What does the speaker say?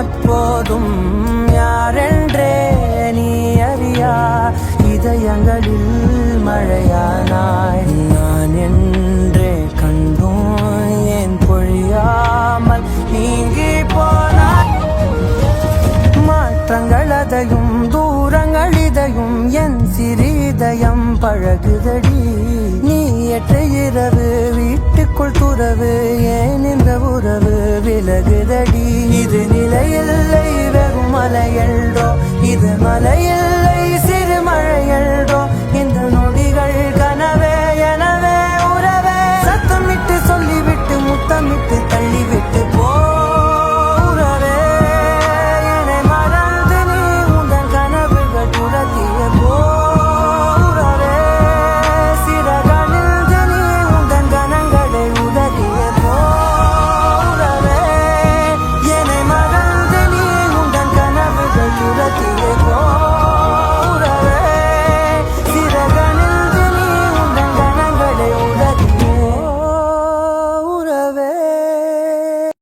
எப்போதும் யாரென்றே நீ அறியா இதயங்களில் மழையானாய். நான் என்றே கண்டும் ஏன் பொழியாமல் நீங்கி போனாய். மாற்றங்கள் அதையும் தூரங்கள் இதையும் என் சிறிதயம் பழகுதடி. நீ ஏற்ற இரவு வீட்டுக்குள் துறவு ஏன் இந்த உறவு விலகுதடி. இது நிலையில்லை வெறும் மலையல்றோ இது மலையில்லை